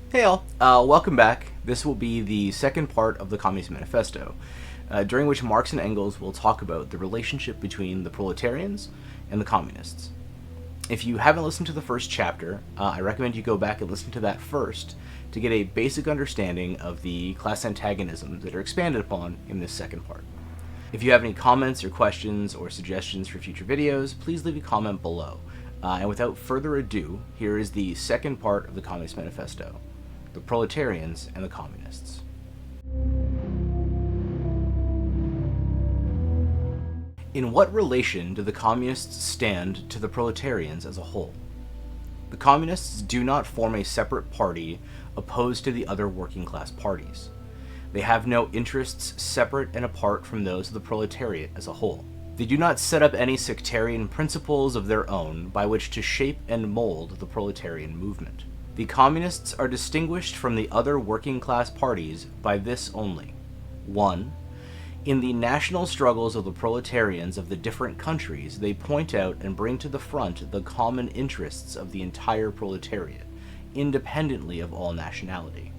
Hey all, welcome back. This will be the second part of the Communist Manifesto, during which Marx and Engels will talk about the relationship between the proletarians and the communists. If you haven't listened to the first chapter, I recommend you go back and listen to that first to get a basic understanding of the class antagonisms that are expanded upon in this second part. If you have any comments or questions or suggestions for future videos, please leave a comment below. And without further ado, here is the second part of the Communist Manifesto: the proletarians and the communists. In what relation do the communists stand to the proletarians as a whole? The communists do not form a separate party opposed to the other working class parties. They have no interests separate and apart from those of the proletariat as a whole. They do not set up any sectarian principles of their own by which to shape and mold the proletarian movement. The communists are distinguished from the other working class parties by this only. 1. In the national struggles of the proletarians of the different countries, they point out and bring to the front the common interests of the entire proletariat, independently of all nationality.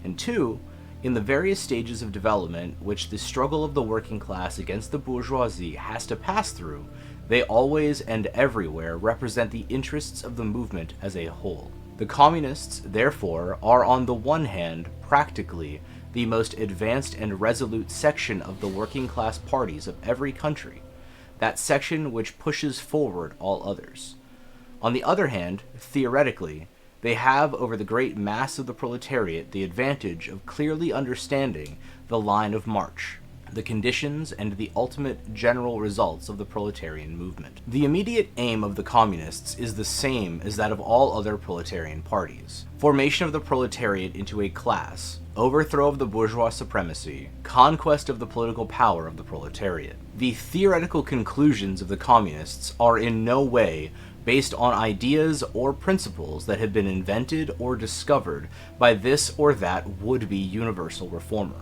And 2. In the various stages of development which the struggle of the working class against the bourgeoisie has to pass through, they always and everywhere represent the interests of the movement as a whole. The communists, therefore, are on the one hand, practically, the most advanced and resolute section of the working class parties of every country, that section which pushes forward all others. On the other hand, theoretically, they have over the great mass of the proletariat the advantage of clearly understanding the line of march, the conditions, and the ultimate general results of the proletarian movement. The immediate aim of the communists is the same as that of all other proletarian parties: formation of the proletariat into a class, overthrow of the bourgeois supremacy, conquest of the political power of the proletariat. The theoretical conclusions of the communists are in no way based on ideas or principles that have been invented or discovered by this or that would-be universal reformer.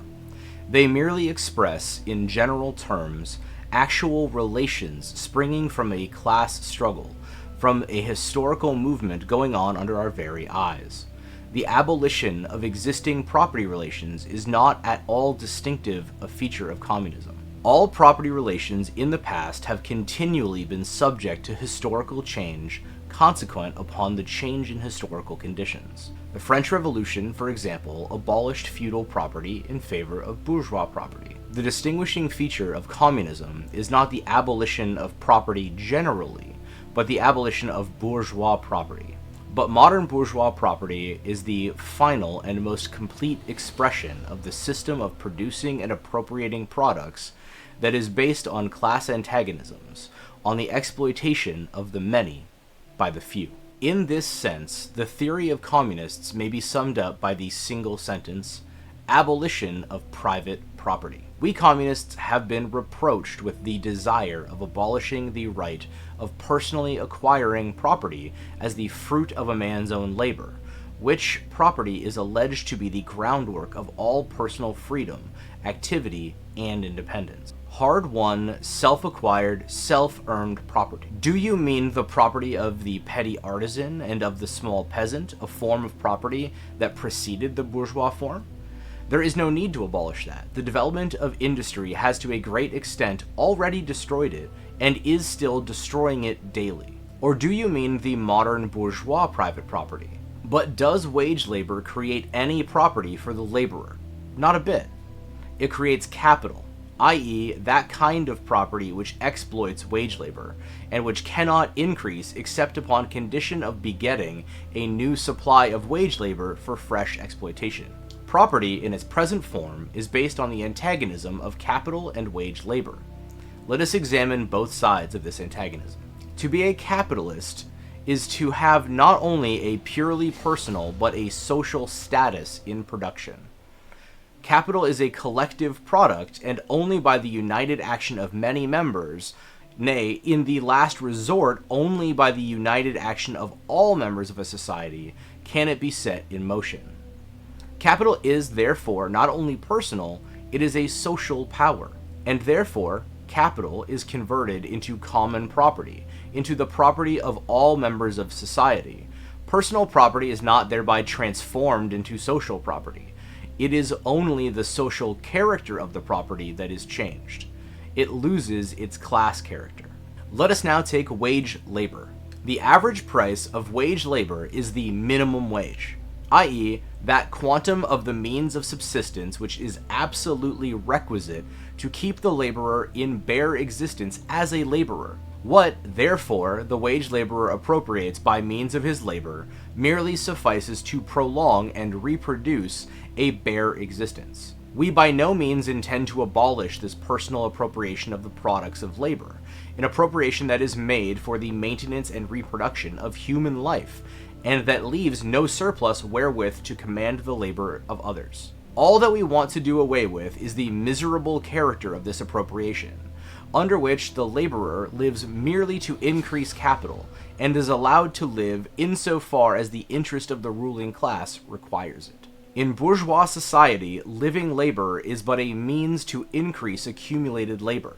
They merely express, in general terms, actual relations springing from a class struggle, from a historical movement going on under our very eyes. The abolition of existing property relations is not at all distinctive a feature of communism. All property relations in the past have continually been subject to historical change consequent upon the change in historical conditions. The French Revolution, for example, abolished feudal property in favor of bourgeois property. The distinguishing feature of communism is not the abolition of property generally, but the abolition of bourgeois property. But modern bourgeois property is the final and most complete expression of the system of producing and appropriating products that is based on class antagonisms, on the exploitation of the many by the few. In this sense, the theory of communists may be summed up by the single sentence: abolition of private property. We communists have been reproached with the desire of abolishing the right of personally acquiring property as the fruit of a man's own labor, which property is alleged to be the groundwork of all personal freedom, activity, and independence. Hard-won, self-acquired, self-earned property. Do you mean the property of the petty artisan and of the small peasant, a form of property that preceded the bourgeois form? There is no need to abolish that. The development of industry has to a great extent already destroyed it, and is still destroying it daily. Or do you mean the modern bourgeois private property? But does wage labor create any property for the laborer? Not a bit. It creates capital, i.e., that kind of property which exploits wage labor, and which cannot increase except upon condition of begetting a new supply of wage labor for fresh exploitation. Property, in its present form, is based on the antagonism of capital and wage labor. Let us examine both sides of this antagonism. To be a capitalist is to have not only a purely personal but a social status in production. Capital is a collective product, and only by the united action of many members, nay, in the last resort, only by the united action of all members of a society, can it be set in motion. Capital is, therefore, not only personal, it is a social power, and therefore, capital is converted into common property, into the property of all members of society, Personal property is not thereby transformed into social property. It is only the social character of the property that is changed. It loses its class character. Let us now take wage labor. The average price of wage labor is the minimum wage, i.e., that quantum of the means of subsistence which is absolutely requisite to keep the laborer in bare existence as a laborer. What, therefore, the wage laborer appropriates by means of his labor merely suffices to prolong and reproduce a bare existence. We by no means intend to abolish this personal appropriation of the products of labor, an appropriation that is made for the maintenance and reproduction of human life, and that leaves no surplus wherewith to command the labor of others. All that we want to do away with is the miserable character of this appropriation, under which the laborer lives merely to increase capital, and is allowed to live insofar as the interest of the ruling class requires it. In bourgeois society, living labor is but a means to increase accumulated labor.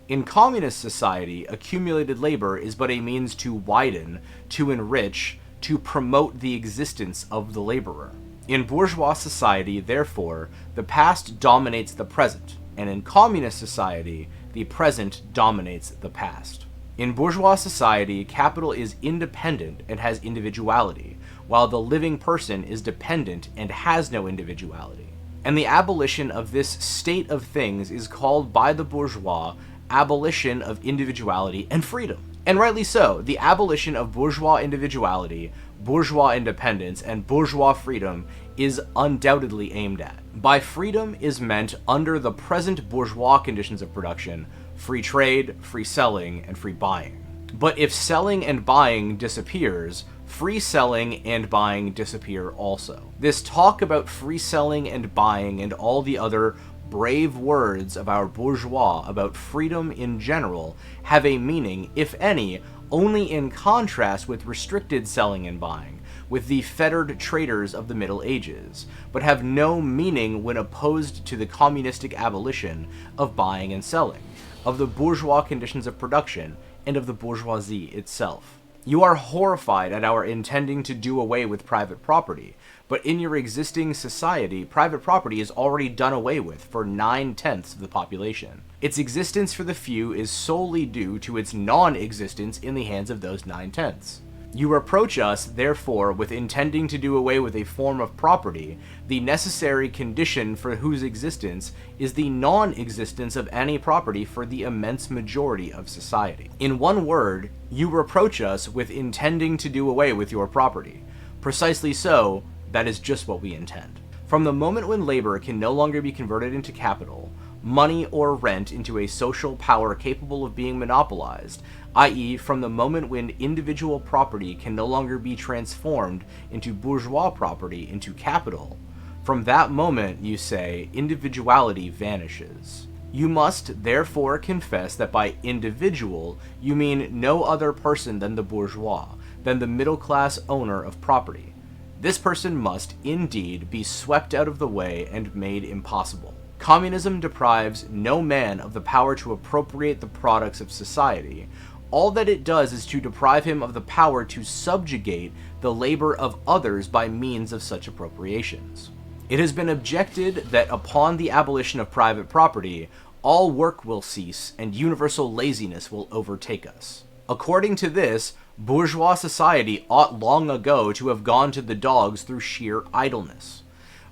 In communist society, accumulated labor is but a means to widen, to enrich, to promote the existence of the laborer. In bourgeois society, therefore, the past dominates the present, and in communist society, the present dominates the past. In bourgeois society, capital is independent and has individuality, while the living person is dependent and has no individuality. And the abolition of this state of things is called by the bourgeois abolition of individuality and freedom. And rightly so. The abolition of bourgeois individuality, bourgeois independence, and bourgeois freedom is undoubtedly aimed at. By freedom is meant, under the present bourgeois conditions of production, free trade, free selling, and free buying. But if selling and buying disappears, free selling and buying disappear also. This talk about free selling and buying and all the other brave words of our bourgeois about freedom in general have a meaning, if any, only in contrast with restricted selling and buying, with the fettered traders of the Middle Ages, but have no meaning when opposed to the communistic abolition of buying and selling, of the bourgeois conditions of production, and of the bourgeoisie itself. You are horrified at our intending to do away with private property, but in your existing society, private property is already done away with for 9/10 of the population. Its existence for the few is solely due to its non-existence in the hands of those 9/10. You reproach us, therefore, with intending to do away with a form of property, the necessary condition for whose existence is the non-existence of any property for the immense majority of society. In one word, you reproach us with intending to do away with your property. Precisely so, that is just what we intend. From the moment when labor can no longer be converted into capital, money or rent into a social power capable of being monopolized, i.e., from the moment when individual property can no longer be transformed into bourgeois property, into capital, from that moment, you say, individuality vanishes. You must therefore confess that by individual, you mean no other person than the bourgeois, than the middle-class owner of property. This person must, indeed, be swept out of the way and made impossible. Communism deprives no man of the power to appropriate the products of society. All that it does is to deprive him of the power to subjugate the labor of others by means of such appropriations. It has been objected that upon the abolition of private property, all work will cease and universal laziness will overtake us. According to this, bourgeois society ought long ago to have gone to the dogs through sheer idleness.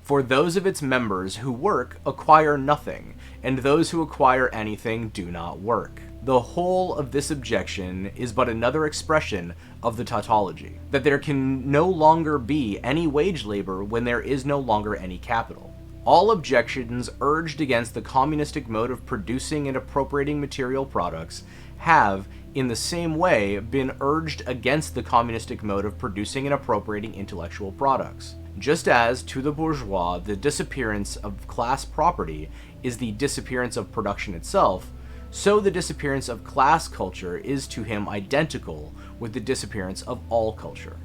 For those of its members who work acquire nothing, and those who acquire anything do not work. The whole of this objection is but another expression of the tautology, that there can no longer be any wage labor when there is no longer any capital. All objections urged against the communistic mode of producing and appropriating material products have, in the same way, been urged against the communistic mode of producing and appropriating intellectual products. Just as, to the bourgeois, the disappearance of class property is the disappearance of production itself, so the disappearance of class culture is to him identical with the disappearance of all culture.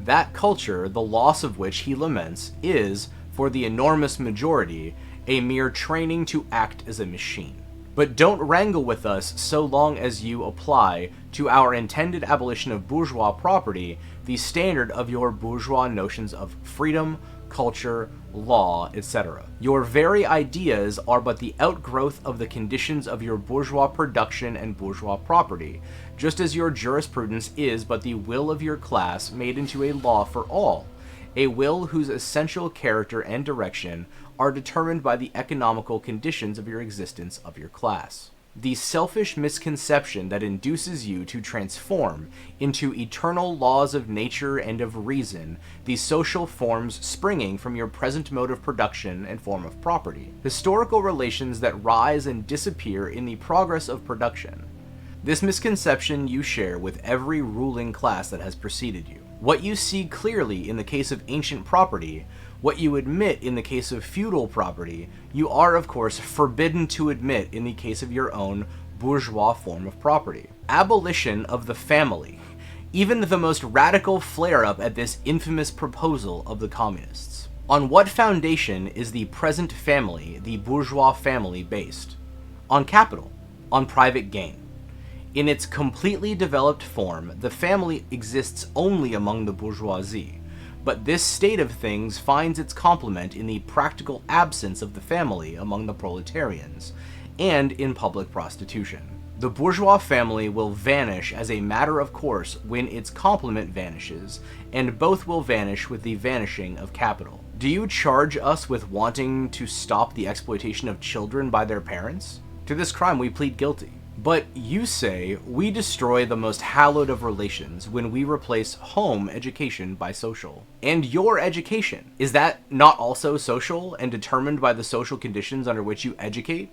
That culture, the loss of which he laments, is, for the enormous majority, a mere training to act as a machine. But don't wrangle with us so long as you apply to our intended abolition of bourgeois property the standard of your bourgeois notions of freedom, culture, law, etc. Your very ideas are but the outgrowth of the conditions of your bourgeois production and bourgeois property, just as your jurisprudence is but the will of your class made into a law for all, a will whose essential character and direction are determined by the economical conditions of your existence of your class. The selfish misconception that induces you to transform into eternal laws of nature and of reason the social forms springing from your present mode of production and form of property, historical relations that rise and disappear in the progress of production. This misconception you share with every ruling class that has preceded you. What you see clearly in the case of ancient property, what you admit in the case of feudal property, you are of course forbidden to admit in the case of your own bourgeois form of property. Abolition of the family, even the most radical flare-up at this infamous proposal of the communists. On what foundation is the present family, the bourgeois family, based? On capital, on private gain. In its completely developed form, the family exists only among the bourgeoisie, but this state of things finds its complement in the practical absence of the family among the proletarians, and in public prostitution. The bourgeois family will vanish as a matter of course when its complement vanishes, and both will vanish with the vanishing of capital. Do you charge us with wanting to stop the exploitation of children by their parents? To this crime we plead guilty. But you say we destroy the most hallowed of relations when we replace home education by social. And your education, is that not also social and determined by the social conditions under which you educate?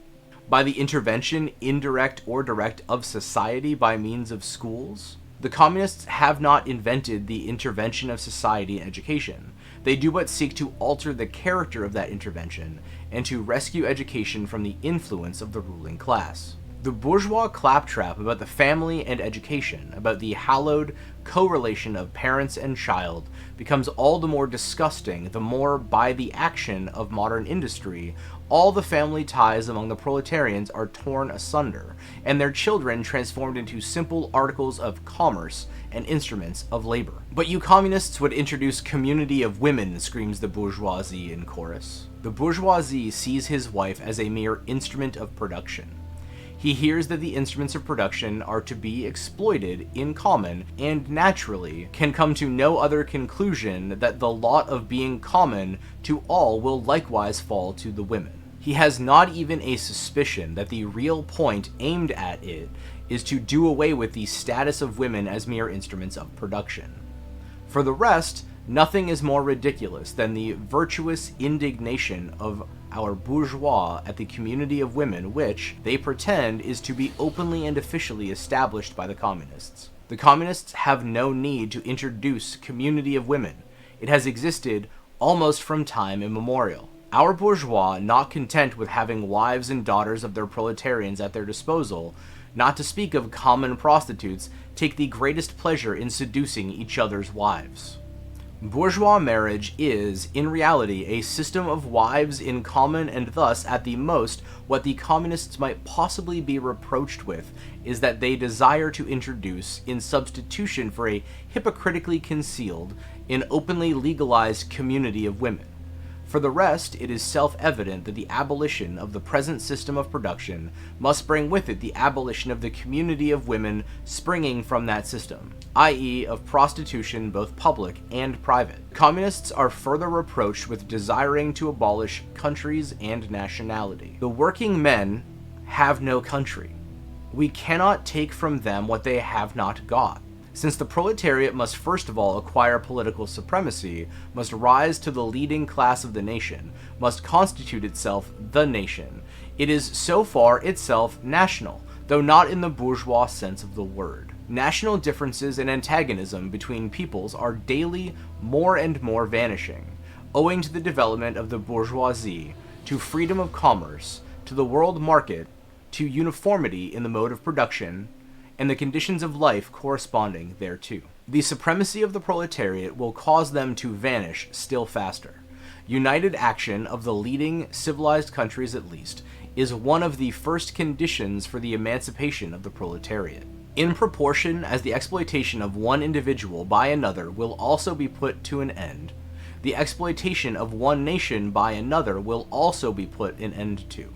By the intervention, indirect or direct, of society by means of schools? The communists have not invented the intervention of society in education. They do but seek to alter the character of that intervention and to rescue education from the influence of the ruling class. The bourgeois claptrap about the family and education, about the hallowed correlation of parents and child, becomes all the more disgusting the more, by the action of modern industry, all the family ties among the proletarians are torn asunder, and their children transformed into simple articles of commerce and instruments of labor. But you communists would introduce community of women, screams the bourgeoisie in chorus. The bourgeoisie sees his wife as a mere instrument of production. He hears that the instruments of production are to be exploited in common, and naturally can come to no other conclusion that the lot of being common to all will likewise fall to the women. He has not even a suspicion that the real point aimed at it is to do away with the status of women as mere instruments of production. For the rest, nothing is more ridiculous than the virtuous indignation of our bourgeois at the community of women which, they pretend, is to be openly and officially established by the communists. The communists have no need to introduce community of women. It has existed almost from time immemorial. Our bourgeois, not content with having wives and daughters of their proletarians at their disposal, not to speak of common prostitutes, take the greatest pleasure in seducing each other's wives. Bourgeois marriage is, in reality, a system of wives in common, and thus, at the most, what the communists might possibly be reproached with is that they desire to introduce, in substitution for a hypocritically concealed, an openly legalized community of women. For the rest, it is self-evident that the abolition of the present system of production must bring with it the abolition of the community of women springing from that system, i.e. of prostitution both public and private. Communists are further reproached with desiring to abolish countries and nationality. The working men have no country. We cannot take from them what they have not got. Since the proletariat must first of all acquire political supremacy, must rise to the leading class of the nation, must constitute itself the nation, it is so far itself national, though not in the bourgeois sense of the word. National differences and antagonism between peoples are daily more and more vanishing, owing to the development of the bourgeoisie, to freedom of commerce, to the world market, to uniformity in the mode of production, and the conditions of life corresponding thereto. The supremacy of the proletariat will cause them to vanish still faster. United action of the leading civilized countries at least is one of the first conditions for the emancipation of the proletariat. In proportion as the exploitation of one individual by another will also be put to an end, the exploitation of one nation by another will also be put an end to.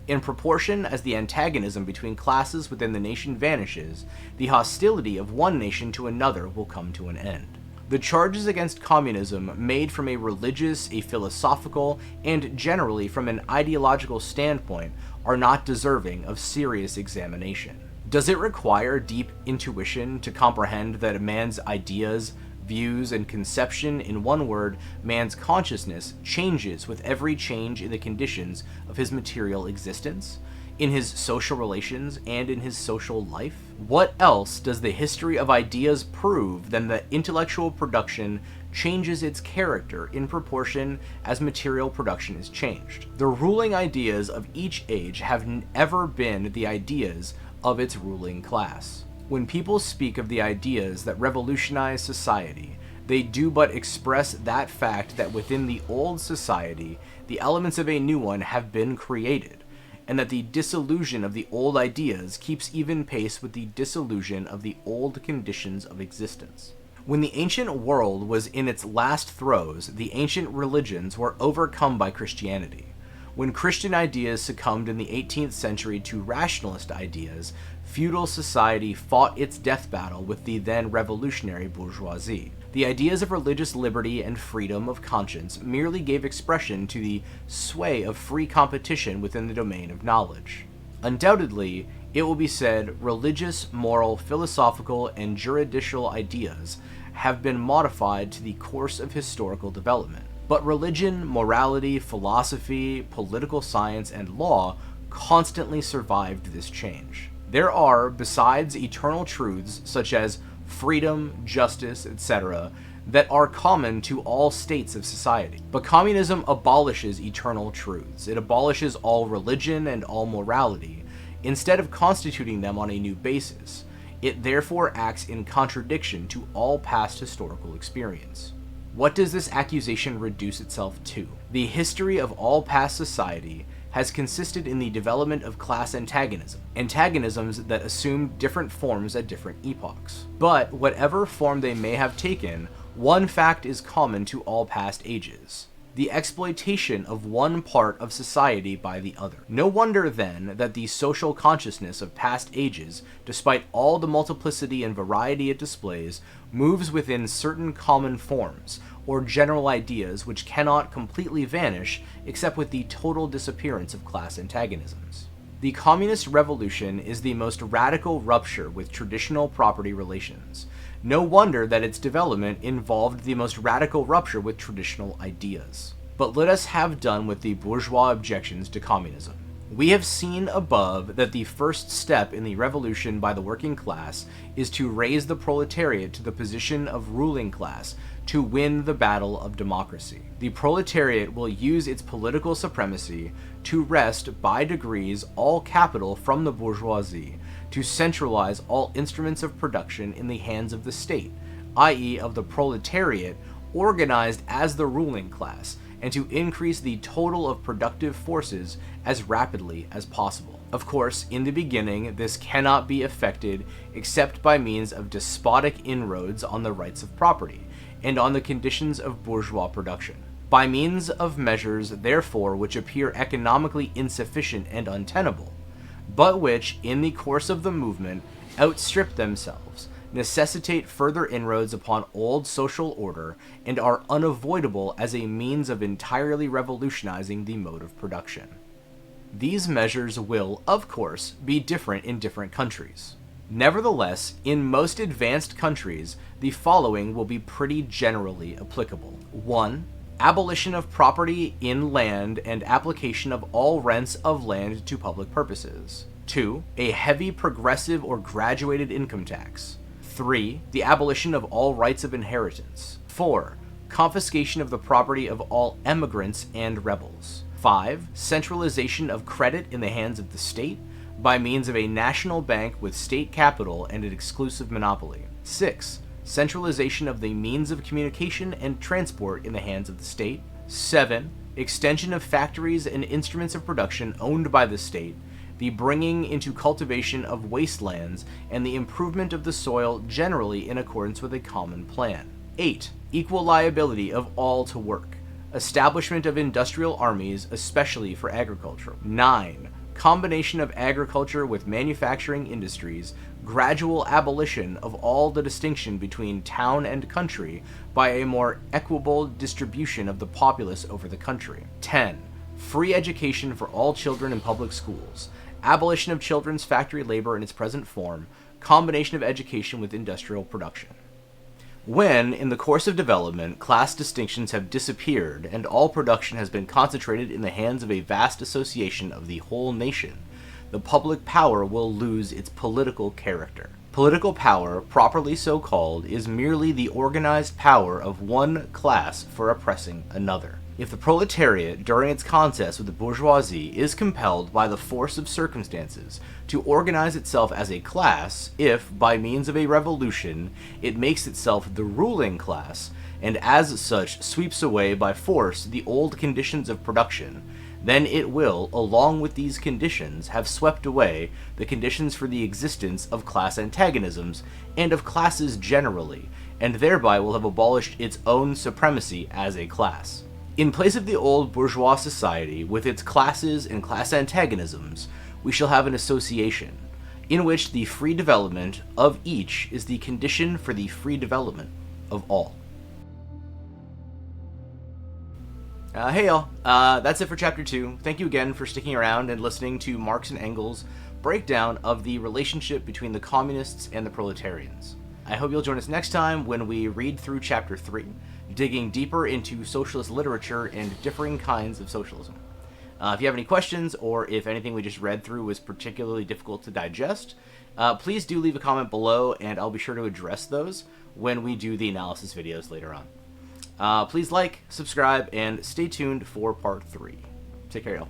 In proportion as the antagonism between classes within the nation vanishes, the hostility of one nation to another will come to an end. The charges against communism made from a religious, a philosophical, and generally from an ideological standpoint are not deserving of serious examination. Does it require deep intuition to comprehend that a man's ideas, views, and conception, in one word, man's consciousness, changes with every change in the conditions of his material existence, in his social relations, and in his social life? What else does the history of ideas prove than that intellectual production changes its character in proportion as material production is changed? The ruling ideas of each age have ever been the ideas of its ruling class. When people speak of the ideas that revolutionize society, they do but express that fact that within the old society, the elements of a new one have been created, and that the dissolution of the old ideas keeps even pace with the dissolution of the old conditions of existence. When the ancient world was in its last throes, the ancient religions were overcome by Christianity. When Christian ideas succumbed in the 18th century to rationalist ideas, feudal society fought its death battle with the then revolutionary bourgeoisie. The ideas of religious liberty and freedom of conscience merely gave expression to the sway of free competition within the domain of knowledge. Undoubtedly, it will be said, religious, moral, philosophical, and juridical ideas have been modified to the course of historical development. But religion, morality, philosophy, political science, and law constantly survived this change. There are, besides eternal truths such as freedom, justice, etc., that are common to all states of society. But communism abolishes eternal truths. It abolishes all religion and all morality, instead of constituting them on a new basis. It therefore acts in contradiction to all past historical experience. What does this accusation reduce itself to? The history of all past society has consisted in the development of class antagonisms that assumed different forms at different epochs. But whatever form they may have taken, one fact is common to all past ages: the exploitation of one part of society by the other. No wonder, then, that the social consciousness of past ages, despite all the multiplicity and variety it displays, moves within certain common forms, or general ideas which cannot completely vanish except with the total disappearance of class antagonisms. The communist revolution is the most radical rupture with traditional property relations. No wonder that its development involved the most radical rupture with traditional ideas. But let us have done with the bourgeois objections to communism. We have seen above that the first step in the revolution by the working class is to raise the proletariat to the position of ruling class to win the battle of democracy. The proletariat will use its political supremacy to wrest by degrees all capital from the bourgeoisie, to centralize all instruments of production in the hands of the state, i.e. of the proletariat organized as the ruling class, and to increase the total of productive forces as rapidly as possible. Of course, in the beginning, this cannot be effected except by means of despotic inroads on the rights of property, and on the conditions of bourgeois production. By means of measures, therefore, which appear economically insufficient and untenable, but which, in the course of the movement, outstrip themselves, necessitate further inroads upon old social order, and are unavoidable as a means of entirely revolutionizing the mode of production. These measures will, of course, be different in different countries. Nevertheless, in most advanced countries, the following will be pretty generally applicable. 1. Abolition of property in land and application of all rents of land to public purposes. 2. A heavy progressive or graduated income tax. 3. The abolition of all rights of inheritance. 4. Confiscation of the property of all emigrants and rebels. 5. Centralization of credit in the hands of the state by means of a national bank with state capital and an exclusive monopoly. 6. Centralization of the means of communication and transport in the hands of the state. 7. extension of factories and instruments of production owned by the state, the bringing into cultivation of wastelands, and the improvement of the soil generally in accordance with a common plan. 8. Equal liability of all to work. Establishment of industrial armies, especially for agriculture. 9. Combination of agriculture with manufacturing industries, gradual abolition of all the distinction between town and country by a more equitable distribution of the populace over the country. 10. Free education for all children in public schools, abolition of children's factory labor in its present form, combination of education with industrial production. When, in the course of development, class distinctions have disappeared and all production has been concentrated in the hands of a vast association of the whole nation, the public power will lose its political character. Political power, properly so called, is merely the organized power of one class for oppressing another. If the proletariat, during its contest with the bourgeoisie, is compelled by the force of circumstances to organize itself as a class, if, by means of a revolution, it makes itself the ruling class, and as such sweeps away by force the old conditions of production, then it will, along with these conditions, have swept away the conditions for the existence of class antagonisms and of classes generally, and thereby will have abolished its own supremacy as a class. In place of the old bourgeois society, with its classes and class antagonisms, we shall have an association, in which the free development of each is the condition for the free development of all. Hey y'all, that's it for Chapter 2. Thank you again for sticking around and listening to Marx and Engels' breakdown of the relationship between the communists and the proletarians. I hope you'll join us next time when we read through Chapter 3, digging deeper into socialist literature and differing kinds of socialism. If you have any questions, or if anything we just read through was particularly difficult to digest, please do leave a comment below, and I'll be sure to address those when we do the analysis videos later on. Please like, subscribe, and stay tuned for Part 3. Take care, y'all.